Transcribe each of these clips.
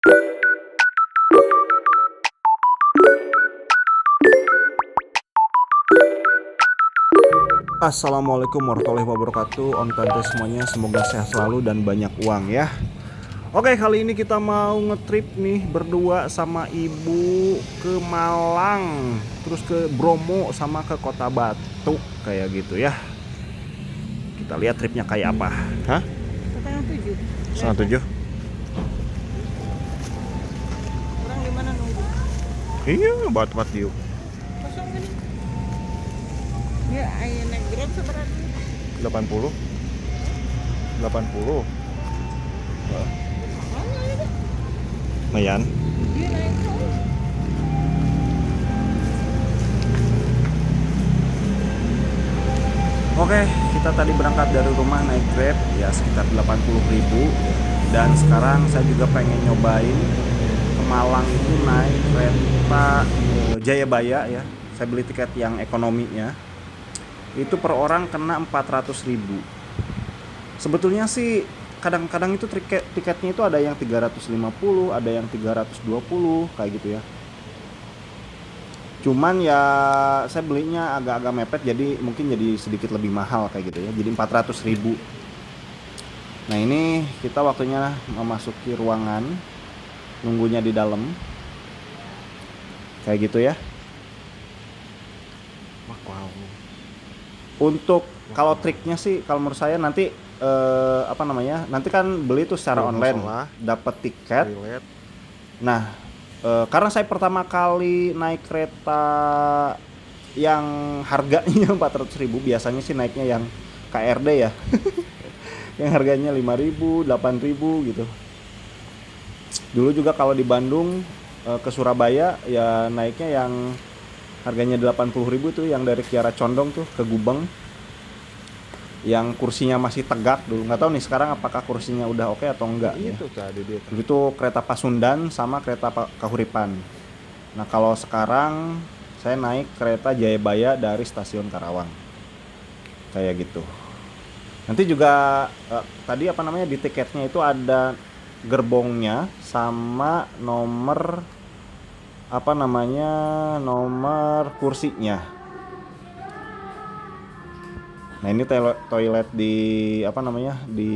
Assalamualaikum warahmatullahi wabarakatuh. Om tante semuanya, semoga sehat selalu dan banyak uang ya. Oke, kali ini kita mau ngetrip nih berdua sama ibu ke Malang, terus ke Bromo sama ke Kota Batu kayak gitu ya. Kita lihat tripnya kayak apa. Hah? Setengah 7. Setengah 7? Orang di mana nunggu? Iya, bat-bat yuk. Kosong kan? Ya, ayo naik Grab seberapa? 80. 80. Mana ada? Lumayan. Dia naik terus. Oke, kita tadi berangkat dari rumah naik Grab ya sekitar 80.000. Dan sekarang saya juga pengen nyobain ke Malang itu naik kereta Jayabaya ya. Saya beli tiket yang ekonominya. Itu per orang kena 400.000. Sebetulnya sih kadang-kadang itu tiketnya itu ada yang 350, ada yang 320 kayak gitu ya. Cuman ya saya belinya agak-agak mepet, jadi mungkin jadi sedikit lebih mahal kayak gitu ya. Jadi 400.000. Nah, ini kita waktunya memasuki ruangan, nunggunya di dalam. Kayak gitu ya. Wow. Untuk kalau triknya sih kalau menurut saya nanti nanti kan beli tuh secara online, dapat tiket. Nah, karena saya pertama kali naik kereta yang harganya 400.000, biasanya sih naiknya yang KRD ya. Yang harganya 5.000, 8.000 gitu. Dulu juga kalau di Bandung ke Surabaya ya naiknya yang harganya 80.000 tuh, yang dari Kiara Condong tuh ke Gubeng, yang kursinya masih tegak dulu. Nggak tahu nih sekarang apakah kursinya udah oke atau enggak ya. Itu kereta Pasundan sama kereta Kahuripan. Nah, kalau sekarang saya naik kereta Jayabaya dari stasiun Karawang kayak gitu. Nanti juga tadi di tiketnya itu ada gerbongnya sama nomor nomor kursinya. Nah, ini toilet di di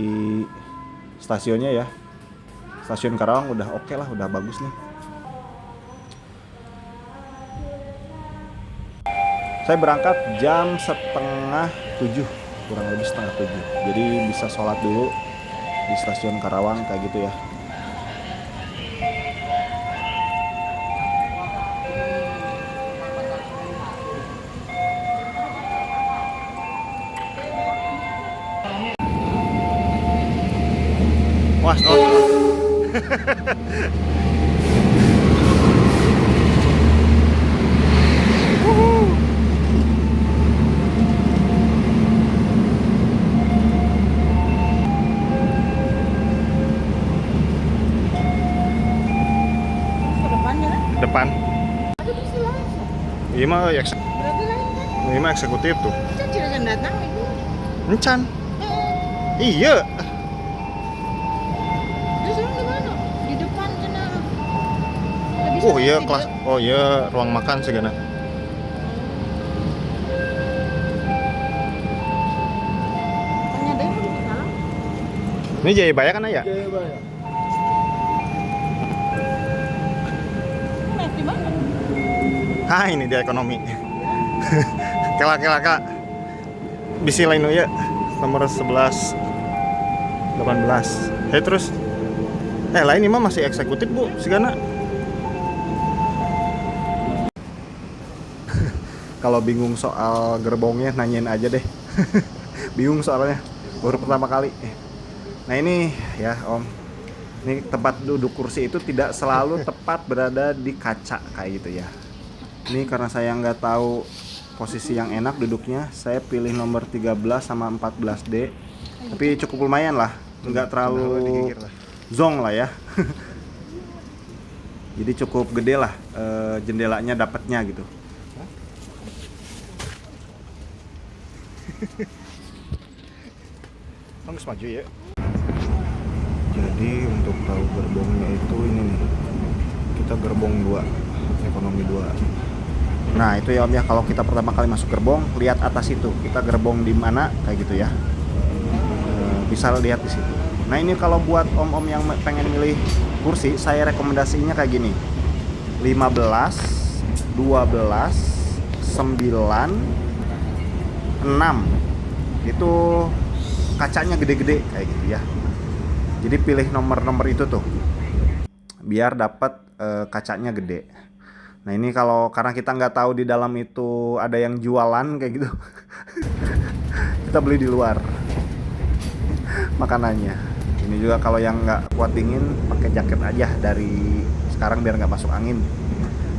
stasiunnya ya. Stasiun Karawang udah oke lah, udah bagus nih. Saya berangkat jam 6:30, kurang lebih 6:30. Jadi bisa sholat dulu di stasiun Karawang kayak gitu ya. Was, Ke depannya kan? depan. Ada di sebelah. Iya mah Berarti lain kan? ini mah eksekutif tuh. Kan silakan datang itu. Encan. Iya. Terus orang di mana? Di depan sana. Lebih Oh sana iya di kelas. depan. Oh iya ruang makan segala. Tanya deh di dalam. Ini Jayabaya kan ya? Jayabaya. Naik di mana? Hah, ini dia ekonomi. Kela. Bisi lain ya. Nomor 11 18. Terus lain ini mah masih eksekutif, Bu. Sigana. Kalau bingung soal gerbongnya nanyain aja deh. Bingung soalnya baru pertama kali. Nah, ini ya, Om. Ini tempat duduk kursi itu tidak selalu tepat berada di kaca kayak gitu ya. Ini karena saya nggak tahu posisi yang enak duduknya, saya pilih nomor 13 sama 14D. Tapi cukup lumayan lah, nggak terlalu zong lah ya. Jadi cukup gede lah, jendelanya dapatnya gitu. Bagus maju ya. Jadi untuk tahu gerbongnya itu ini nih. gerbong 2, ekonomi 2. Nah itu ya Om ya, kalau kita pertama kali masuk gerbong, lihat atas itu, kita gerbong di mana kayak gitu ya. Bisa lihat di situ. Nah ini kalau buat om-om yang pengen milih kursi, saya rekomendasinya kayak gini. 15, 12, 9, 6. Itu kacanya gede-gede kayak gitu ya. Jadi pilih nomor-nomor itu tuh, biar dapat kacanya gede. Nah ini kalau karena kita nggak tahu di dalam itu ada yang jualan kayak gitu, kita beli di luar makanannya. Ini juga kalau yang nggak kuat dingin, pakai jaket aja dari sekarang biar nggak masuk angin.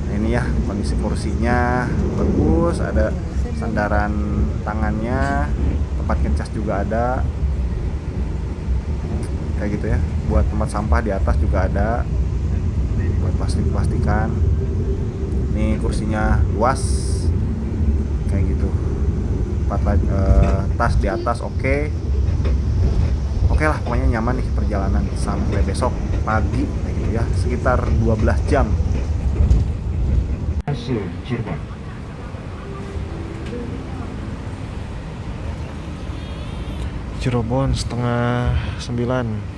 Nah ini ya kondisi kursinya bagus, ada sandaran tangannya, tempat ngecas juga ada, kayak gitu ya. Buat tempat sampah di atas juga ada, buat plastik-plastikan. Nih kursinya luas, kayak gitu. Tas di atas oke lah, pokoknya nyaman nih perjalanan sampai besok pagi kayak gitu ya, sekitar 12 jam. Cirebon setengah 9.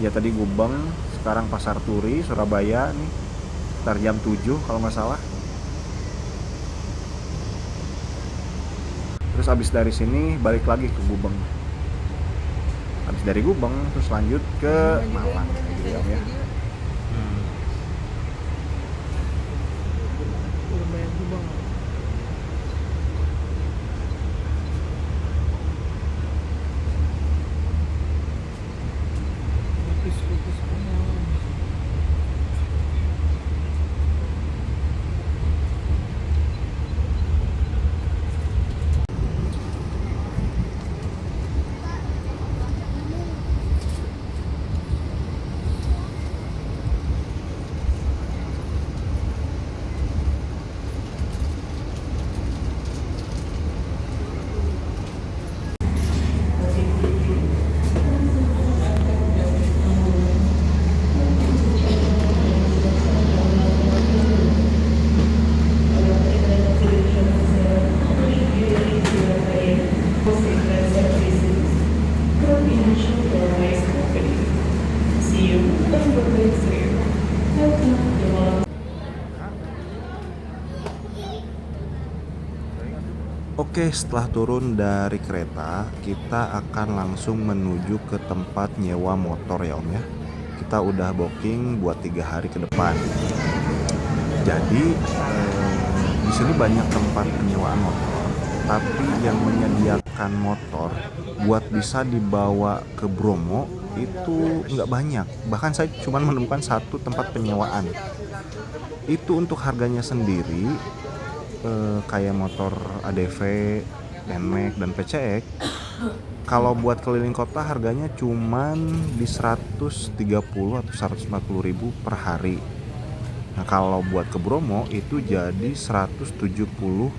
Ya tadi Gubeng, sekarang Pasar Turi, Surabaya nih, sekitar jam 7 kalau nggak salah. Terus abis dari sini balik lagi ke Gubeng. Abis dari Gubeng terus lanjut ke Malang kayak gitu ya Om ya. Oke, setelah turun dari kereta, kita akan langsung menuju ke tempat nyewa motor ya Om ya. Kita udah booking buat 3 hari ke depan. Jadi di sini banyak tempat penyewaan motor, tapi yang menyediakan motor buat bisa dibawa ke Bromo itu nggak banyak. Bahkan saya cuma menemukan satu tempat penyewaan. Itu untuk harganya sendiri. Kayak motor ADV, NMAX, dan PCX, kalau buat keliling kota harganya cuman di 130 atau 140 ribu per hari. Nah kalau buat ke Bromo itu jadi 175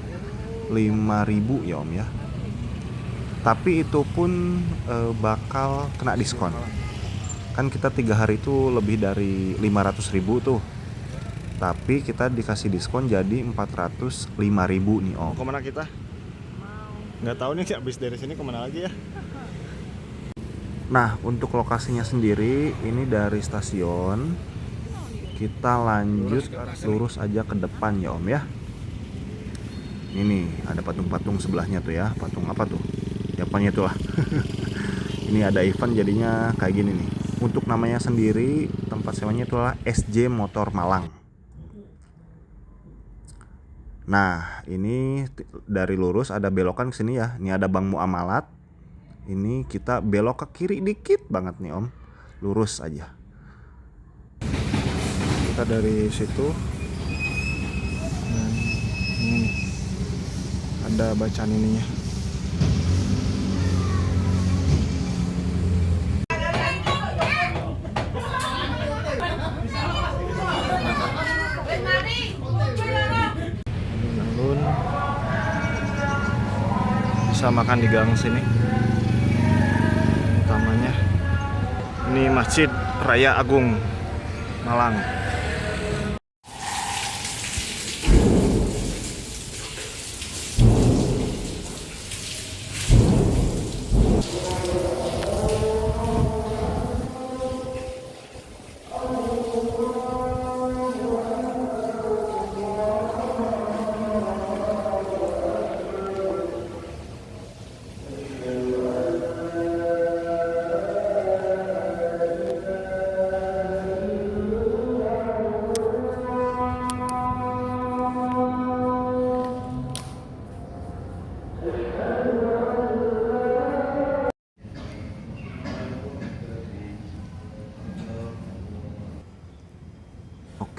ribu ya Om ya. Tapi itu pun bakal kena diskon. Kan kita 3 hari itu lebih dari 500 ribu tuh. Tapi kita dikasih diskon jadi 405 ribu nih Om. Kemana kita? Nggak tahu nih, habis dari sini kemana lagi ya? Nah untuk lokasinya sendiri, ini dari stasiun kita lanjut lurus aja ke depan ya Om ya. Ini ada patung-patung sebelahnya tuh ya. Patung apa tuh? Ya pokoknya itulah. Ini ada event jadinya kayak gini nih. Untuk namanya sendiri, tempat sewanya itulah SJ Motor Malang. Nah, ini dari lurus ada belokan ke sini ya. Ini ada Bank Muamalat. Ini kita belok ke kiri dikit banget nih Om. Lurus aja. Kita dari situ. Dan ini nih, ada bacaan ininya. biasa makan di gang sini. Utamanya ini Masjid Raya Agung Malang.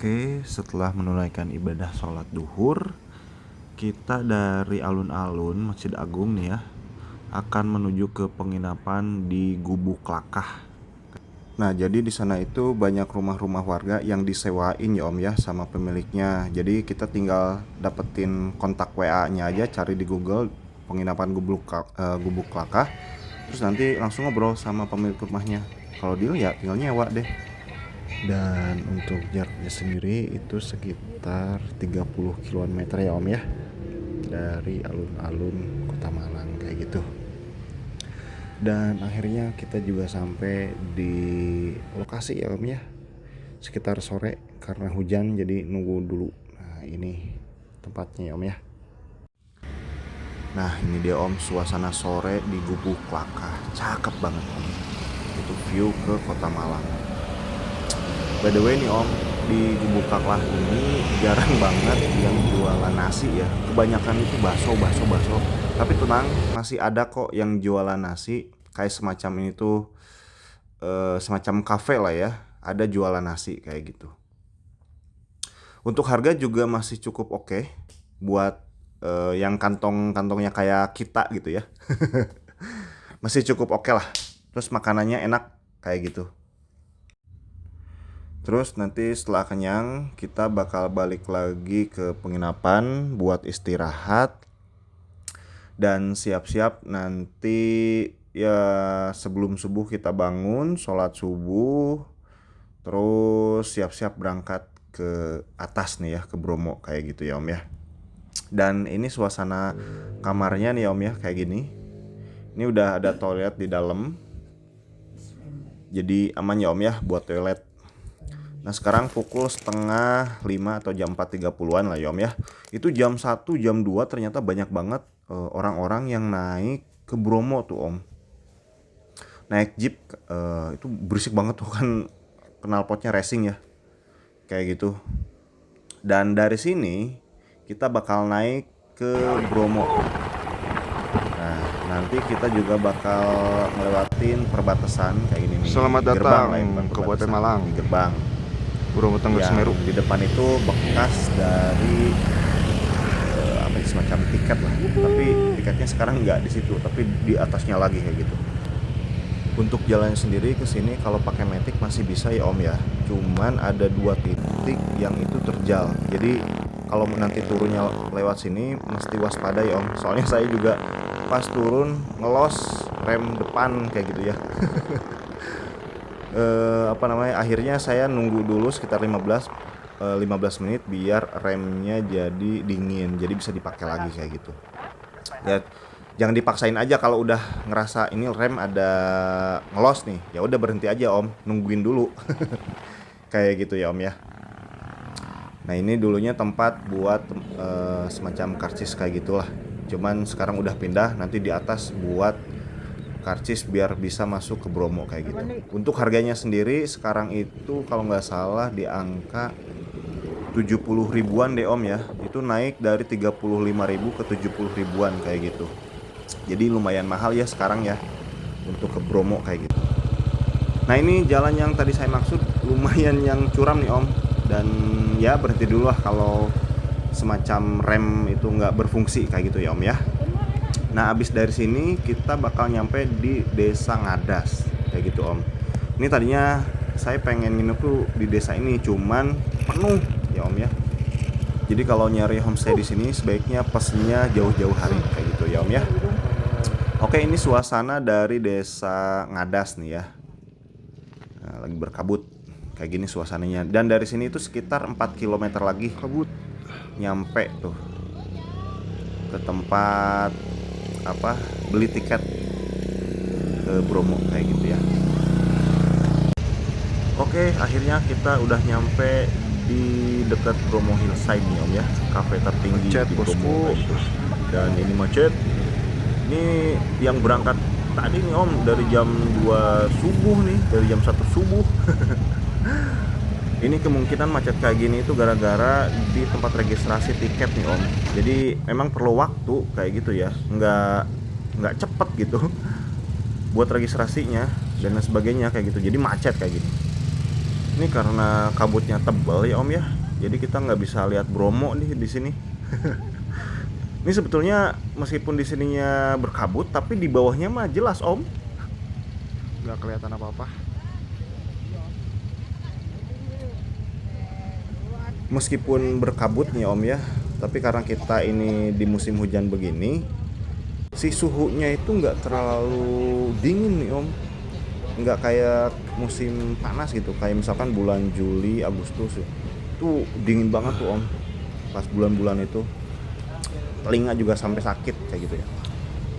Oke, setelah menunaikan ibadah sholat duhur, kita dari alun-alun Masjid Agung nih ya, akan menuju ke penginapan di Gubuk Klakah. Nah, jadi di sana itu banyak rumah-rumah warga yang disewain ya Om ya sama pemiliknya. Jadi kita tinggal dapetin kontak WA-nya aja, cari di Google penginapan Gubuk Klakah. Terus nanti langsung ngobrol sama pemilik rumahnya. Kalau deal ya tinggal nyewa deh. Dan untuk jaraknya sendiri itu sekitar 30 km ya Om ya, dari alun-alun Kota Malang kayak gitu. Dan akhirnya kita juga sampai di lokasi ya Om ya, sekitar sore karena hujan jadi nunggu dulu. Nah ini tempatnya ya Om ya. Nah ini dia Om, suasana sore di Gubuk Klakah, cakep banget Om. Itu view ke Kota Malang. By the way nih Om, di Gubuk Klakah ini jarang banget yang jualan nasi ya. Kebanyakan itu bakso. Tapi tenang, masih ada kok yang jualan nasi. Kayak semacam ini tuh semacam kafe lah ya. Ada jualan nasi kayak gitu. Untuk harga juga masih cukup oke buat yang kantong-kantongnya kayak kita gitu ya. Masih cukup oke lah. Terus makanannya enak kayak gitu. Terus nanti setelah kenyang kita bakal balik lagi ke penginapan buat istirahat dan siap-siap nanti ya sebelum subuh kita bangun, sholat subuh, terus siap-siap berangkat ke atas nih ya, ke Bromo kayak gitu ya Om ya. Dan ini suasana kamarnya nih Om ya, kayak gini. Ini udah ada toilet di dalam, jadi aman ya Om ya buat toilet. Nah sekarang pukul 4:30 atau jam 4.30an lah ya Om ya. Itu jam 1, jam 2 ternyata banyak banget orang-orang yang naik ke Bromo tuh Om. Naik jeep, itu berisik banget tuh kan, knalpotnya racing ya, kayak gitu. Dan dari sini kita bakal naik ke Bromo. Nah nanti kita juga bakal ngelewatin perbatasan kayak gini nih. Selamat datang ke Kabupaten Malang. Di gerbang Bromo Tengger Semeru. Di depan itu bekas dari semacam tiket lah. Tapi tiketnya sekarang nggak di situ, tapi di atasnya lagi kayak gitu. Untuk jalannya sendiri ke sini kalau pakai Matic masih bisa ya Om ya. Cuman ada 2 titik yang itu terjal. Jadi kalau nanti turunnya lewat sini mesti waspada ya Om. Soalnya saya juga pas turun ngelos rem depan kayak gitu ya. Akhirnya saya nunggu dulu sekitar 15 menit biar remnya jadi dingin, jadi bisa dipakai lagi kayak gitu ya. Jangan dipaksain aja kalau udah ngerasa ini rem ada ngelos nih, ya udah berhenti aja Om, nungguin dulu. Kayak gitu ya Om ya. Nah ini dulunya tempat buat semacam karcis kayak gitulah, cuman sekarang udah pindah, nanti di atas buat karcis biar bisa masuk ke Bromo kayak gitu. Untuk harganya sendiri sekarang itu kalau nggak salah di angka 70 ribuan deh Om ya. Itu naik dari 35 ribu ke 70 ribuan kayak gitu. Jadi lumayan mahal ya sekarang ya untuk ke Bromo kayak gitu. Nah ini jalan yang tadi saya maksud lumayan yang curam nih Om. Dan ya berhenti dulu lah kalau semacam rem itu nggak berfungsi kayak gitu ya Om ya. Nah abis dari sini kita bakal nyampe di Desa Ngadas kayak gitu Om. Ini tadinya saya pengen nginep tuh di desa ini, cuman penuh ya Om ya. Jadi kalau nyari homestay di sini sebaiknya pesennya jauh-jauh hari kayak gitu ya Om ya. Oke, ini suasana dari desa Ngadas nih ya. Nah, lagi berkabut kayak gini suasananya. Dan dari sini itu sekitar 4 km lagi Kabut. nyampe tuh ke tempat apa beli tiket ke Bromo kayak gitu ya. Oke, akhirnya kita udah nyampe di dekat Bromo Hillside nih Om ya, kafe tertinggi Macet, di Bromo bosku. kayak gitu. Dan ini macet. Ini yang berangkat tadi nih Om dari jam 2 subuh nih, dari jam 1 subuh. Ini kemungkinan macet kayak gini itu gara-gara di tempat registrasi tiket nih Om. Jadi memang perlu waktu kayak gitu ya, nggak cepet gitu buat registrasinya dan lain sebagainya kayak gitu. Jadi macet kayak gini. Ini karena kabutnya tebal ya Om ya, jadi kita nggak bisa lihat Bromo nih di sini. Ini sebetulnya meskipun di sininya berkabut, tapi di bawahnya mah jelas Om. Nggak kelihatan apa-apa. Meskipun berkabut nih Om ya, tapi karena kita ini di musim hujan begini, si suhunya itu nggak terlalu dingin nih Om. Nggak kayak musim panas gitu, kayak misalkan bulan Juli, Agustus itu dingin banget tuh Om. Pas bulan-bulan itu telinga juga sampai sakit kayak gitu ya.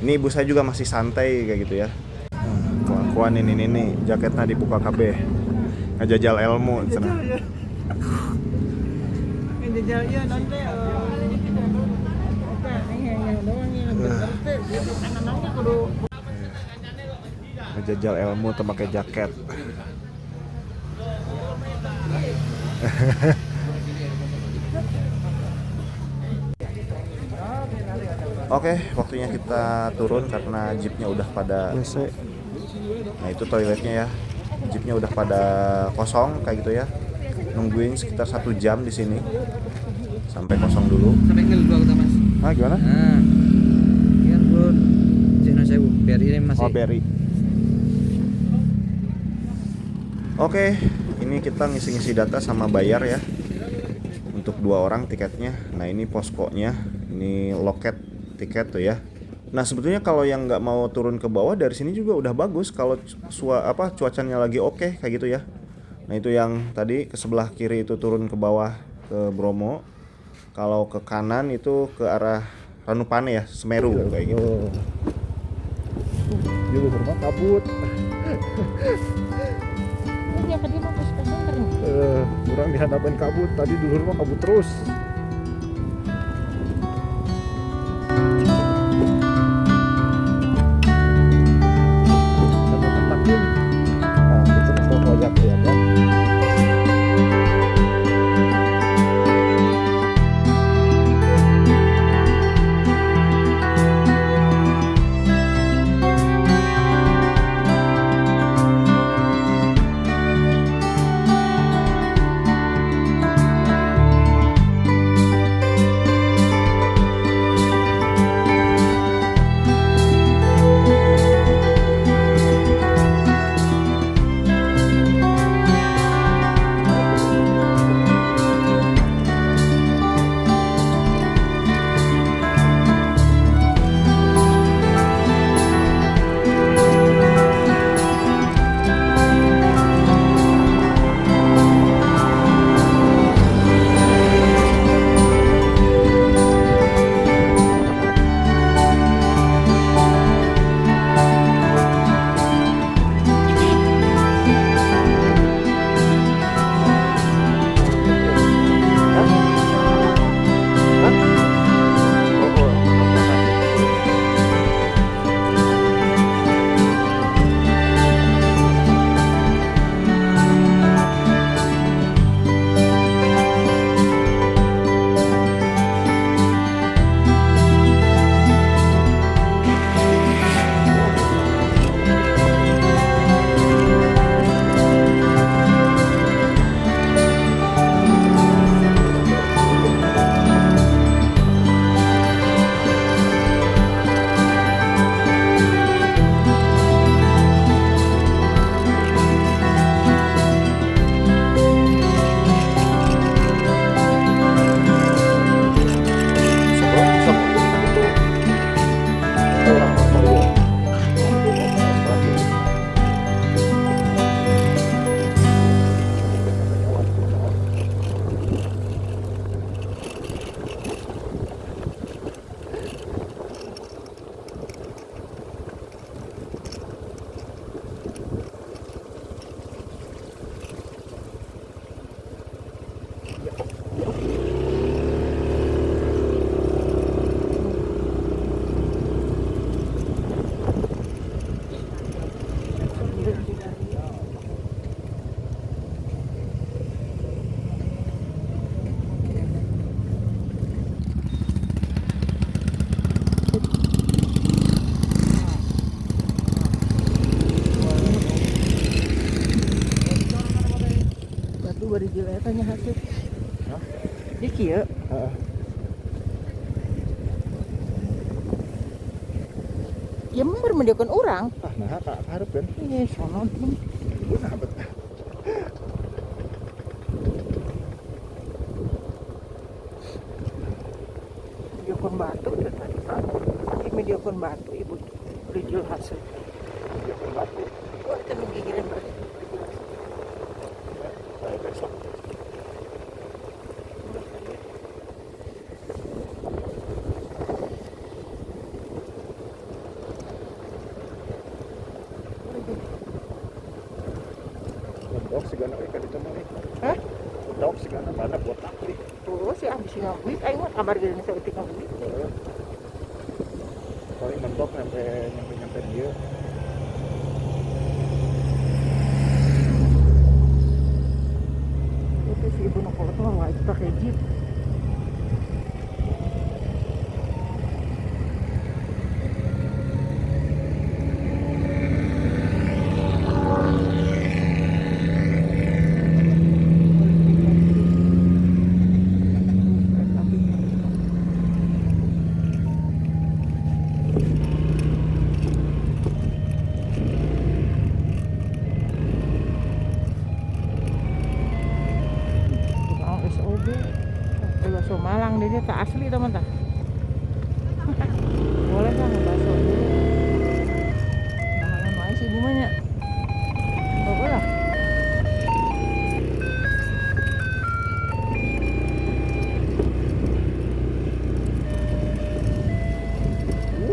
Ini ibu saya juga masih santai kayak gitu ya. Kawan-kawan ini jaketnya dibuka KB, ngajajal ilmu cenah. Ngejajal iya nanti oke nih yang doang yang berarti anak-anaknya kudu Ngejajal ilmu tuh pakai jaket. Oke, waktunya kita turun karena jeepnya udah pada WC. Nah itu toiletnya ya, jeepnya udah pada kosong kayak gitu ya. Nungguin sekitar 1 jam di sini sampai kosong dulu. Sampai ngel dua kita mas. Ah gimana? Nah, iya bro, Cina saya bu, biar ini masih. Oh Berry. Oke, ini kita ngisi-ngisi data sama bayar ya. Untuk 2 orang tiketnya. Nah ini poskonya, ini loket tiket tuh ya. Nah sebetulnya kalau yang nggak mau turun ke bawah dari sini juga udah bagus kalau cuacanya lagi oke kayak gitu ya. Nah itu yang tadi ke sebelah kiri itu turun ke bawah ke Bromo. Kalau ke kanan itu ke arah Ranupane ya, Semeru kayak gitu. Di luhur mah kabut. dia ke dia mau ke center nih. Kurang dihadapin kabut. Tadi di luhur mah kabut terus. Satu tentakin. Nah, itu untuk proyek ya kan. Rijil eta nya hasil. Hah? Di kieu. Heeh. Ya member mendeukeun urang. Ah, nah Kak hareupeun. Sono tuh. Nah, betul. Mediokon batu itu tadi Pak. Di mediokon batu Ibu Rijil hasil. Mediokon batu. Oh, itu gigiran berarti. Saya besok. Untuk segala ikan ditemani. Hah? Untuk segala mana buat takli. Terus ya habis ngabuit aing mah kabar geuning saeutik ngabuit. Paling mentok nyampe dia. Itu si ibu nokolot mah wajib pakai jeep. SOB bakso Malang dia tak asli teman tak boleh kan bakso dulu bahangan wae sih ibu mah nya boleh lah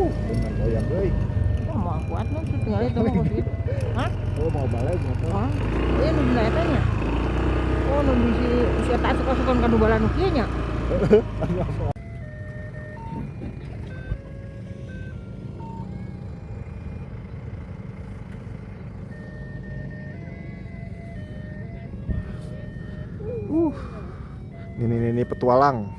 Dengan goyang euy. oh, mau kuat nih tinggal itu mau gitu hah Oh, mau balai motor. wah ini nu dina eta nya oh nu si eta suka-suka kanu balan kieu nya Ini petualang.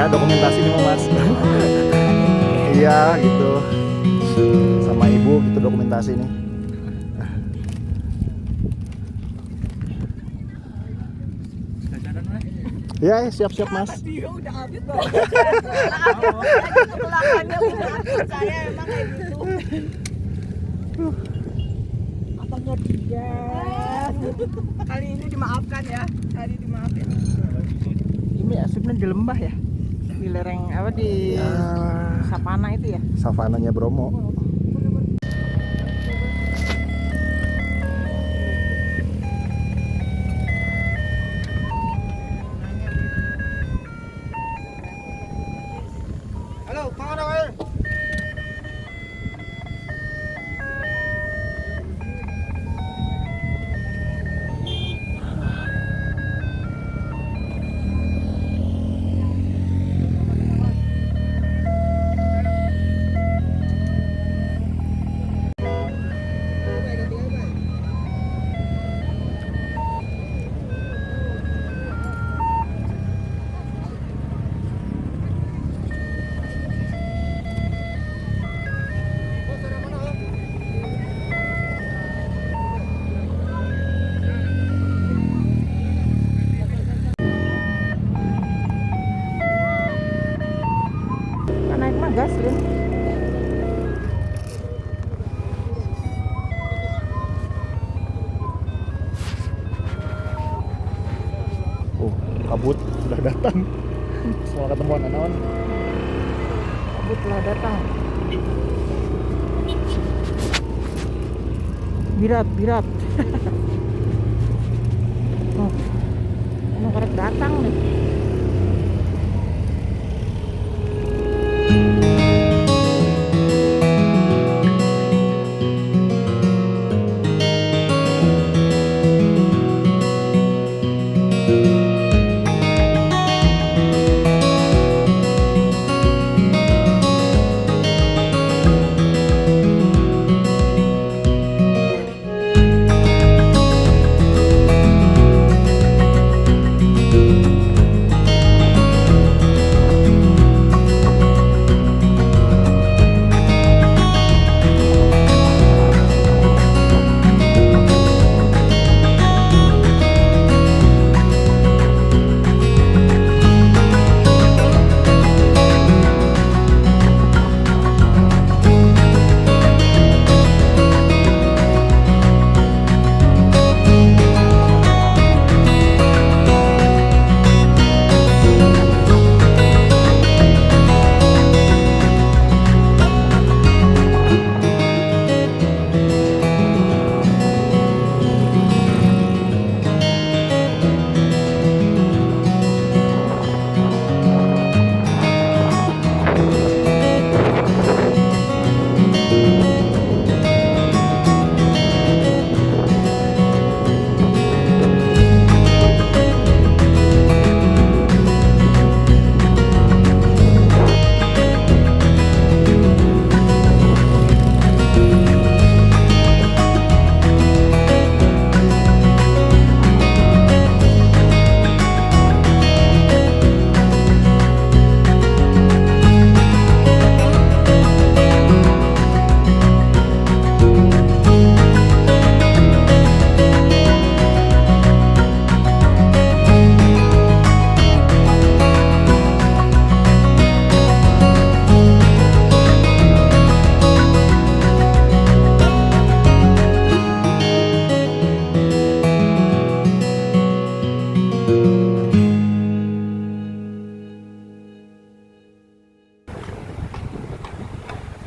Dokumentasi nih Mas. Iya gitu, sama ibu gitu dokumentasi nih. Ya, siap-siap Mas. Dia udah habis loh. Belakangnya udah habis, saya emang kayak gitu. Apanya dia? Kali ini dimaafkan ya. Kali dimaafin. Ini ya sebenarnya di lembah ya. Di lereng apa di Sapana itu ya. Savananya Bromo. Halo, mana wae? Naik mah gas, Lin. Kabut sudah datang. Semua ketemuan anawan. Kabut telah datang. Birat. Oh, ini korek datang nih.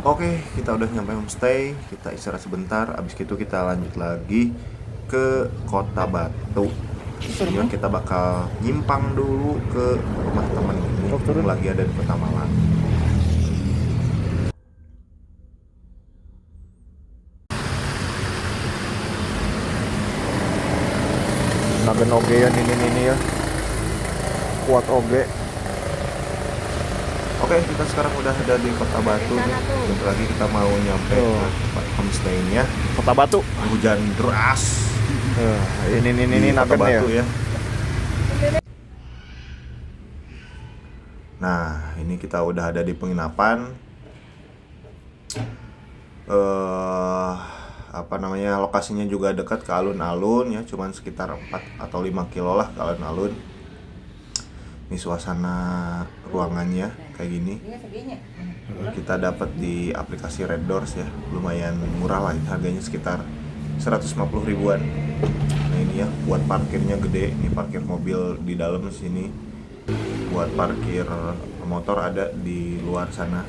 Oke, kita udah nyampe homestay, kita istirahat sebentar, abis itu kita lanjut lagi ke Kota Batu. Jadi kita bakal nyimpang dulu ke rumah temen ini yang lagi ada di Kota Malang. Nagen ogean ini ya. Kuat oge. Oke, kita sekarang udah ada di Kota Batu nih. Bentar lagi kita mau nyampe ke tempat homestay-nya. Kota Batu. Hujan deras. Ini Kota nagen Batu ya. ya. Nah, ini kita udah ada di penginapan. Lokasinya juga dekat ke alun-alun ya, cuman sekitar 4 atau 5 kilo lah ke alun-alun. Ini suasana ruangannya kayak gini. Kita dapat di aplikasi Red Doors ya, lumayan murah lah, harganya sekitar 150 ribuan. Nah ini ya, buat parkirnya gede, ini parkir mobil di dalam sini. Buat parkir motor ada di luar sana.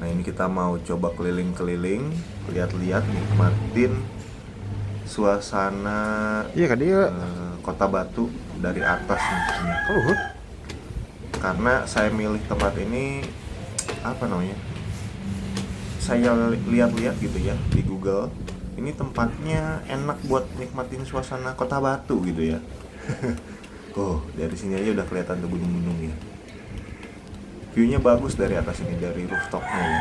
Nah ini kita mau coba keliling-keliling, lihat-lihat, nikmatin suasana Kota Batu dari atas nih. Karena saya milih tempat ini apa namanya? Saya lihat-lihat gitu ya di Google. Ini tempatnya enak buat nikmatin suasana Kota Batu gitu ya. Oh, dari sini aja udah kelihatan tuh gunung-gunung ya. View-nya bagus dari atas ini, dari rooftopnya ya.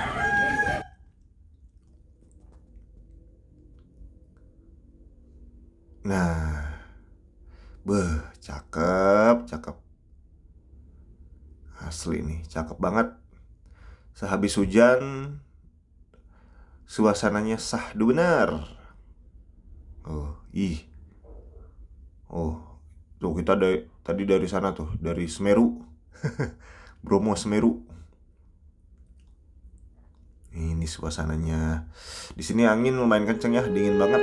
Nah, cakep. Asli nih, cakep banget. Sehabis hujan, suasananya sahdu benar. Tuh kita tadi dari sana tuh, dari Semeru. Bromo Semeru. Ini suasananya. Di sini angin lumayan kenceng ya, dingin banget.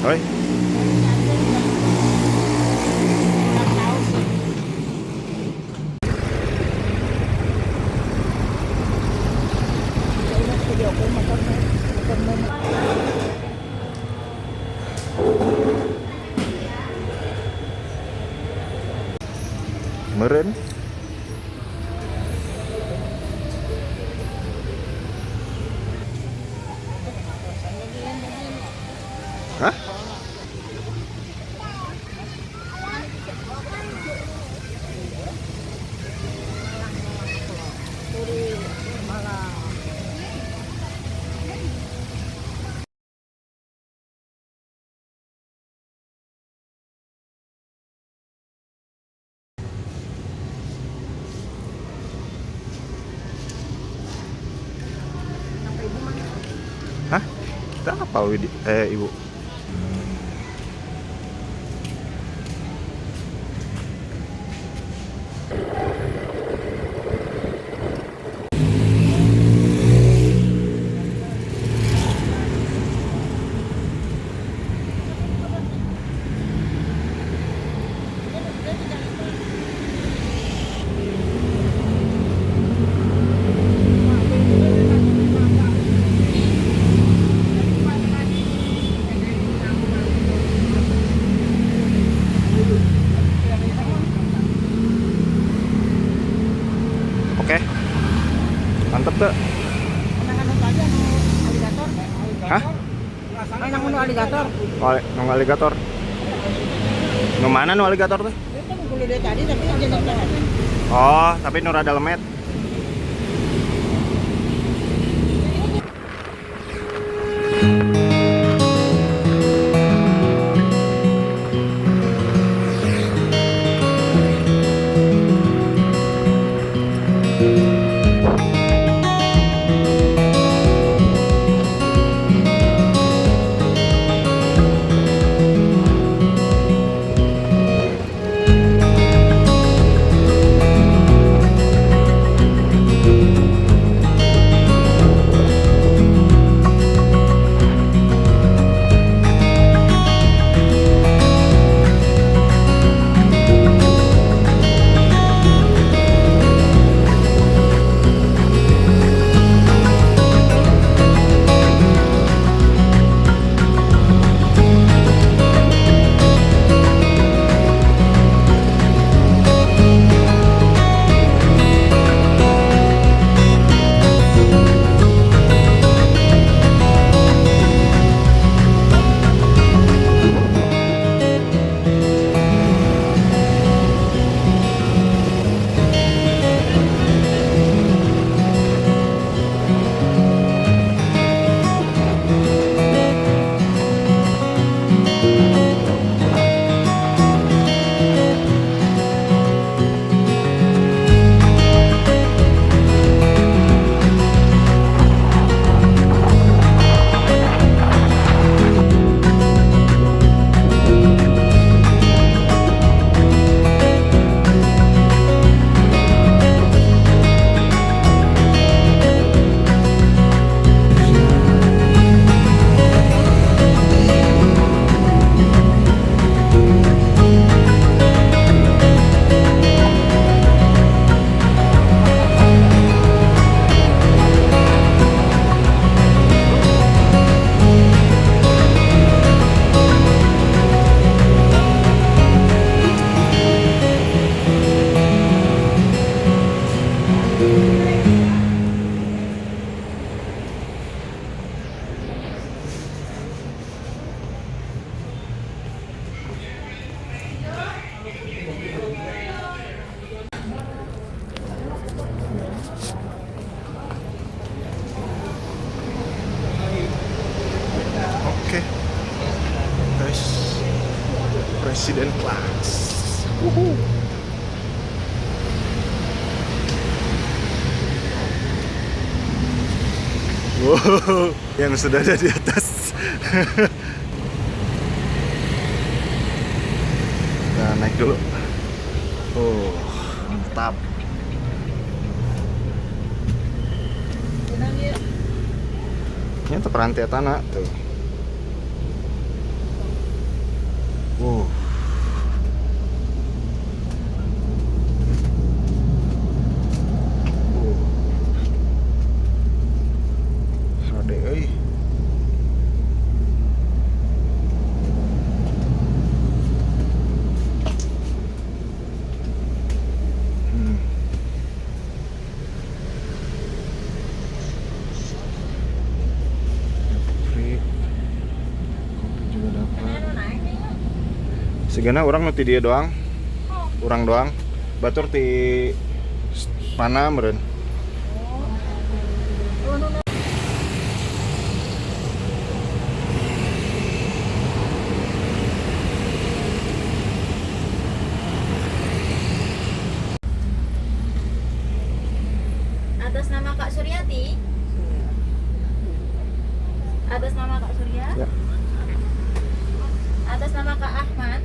Oi. Meren. Hah? Hah? Kita apa Widi? Ibu. Oke. Mantep tuh. Hah? Nang menu aligator. Nong aligator. Nu mana nu aligator tuh? Itu kulit dari tadi tapi jenis lain. Oh, tapi nu rada lemet. Oke. Guys. Presiden class. Wuhu. Wow, yang sudah ada di atas. Kita naik dulu. Oh, mantap. Ini untuk rantai tanah tuh. Wow. Hade euy. Free. Kopi juga dapat. Segana orang nu ti dieu doang. Urang doang. Batur ti mana meureun? Atas nama Kak Suryati. Atas nama Kak Surya. Ya. Atas nama Kak Ahmad.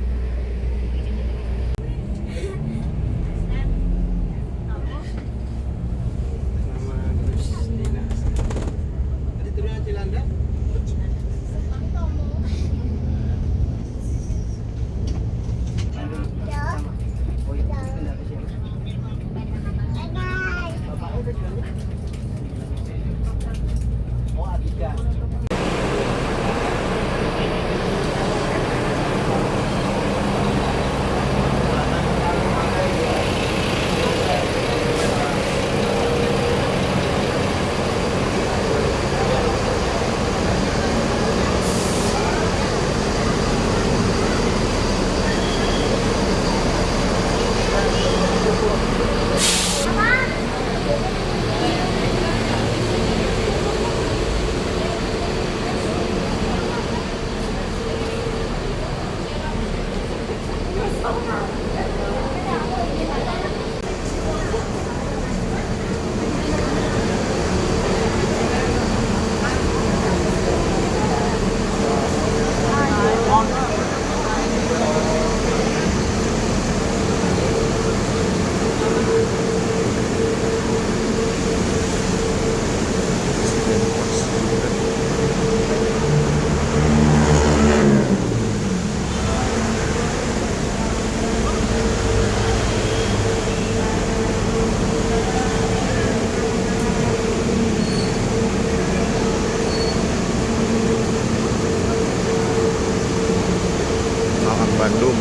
Bandung.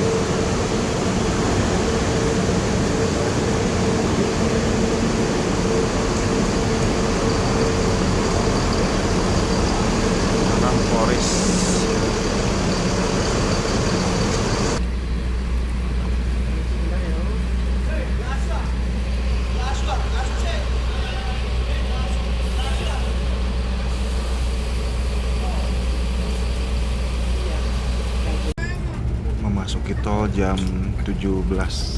Tanah Forest. Memasuki tol jam 17.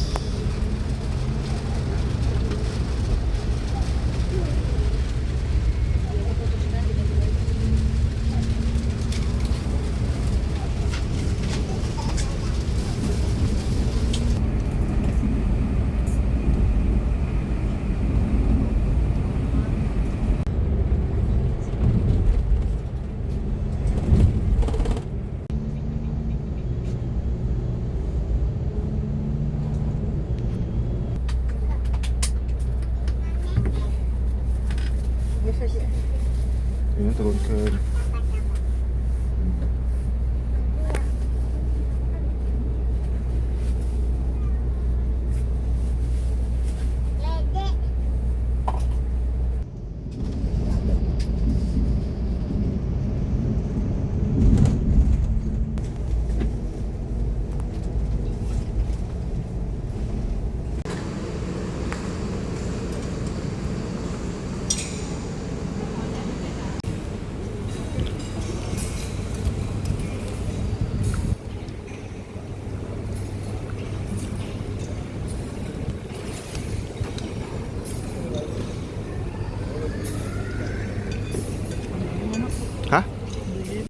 Ini turun ke Hah?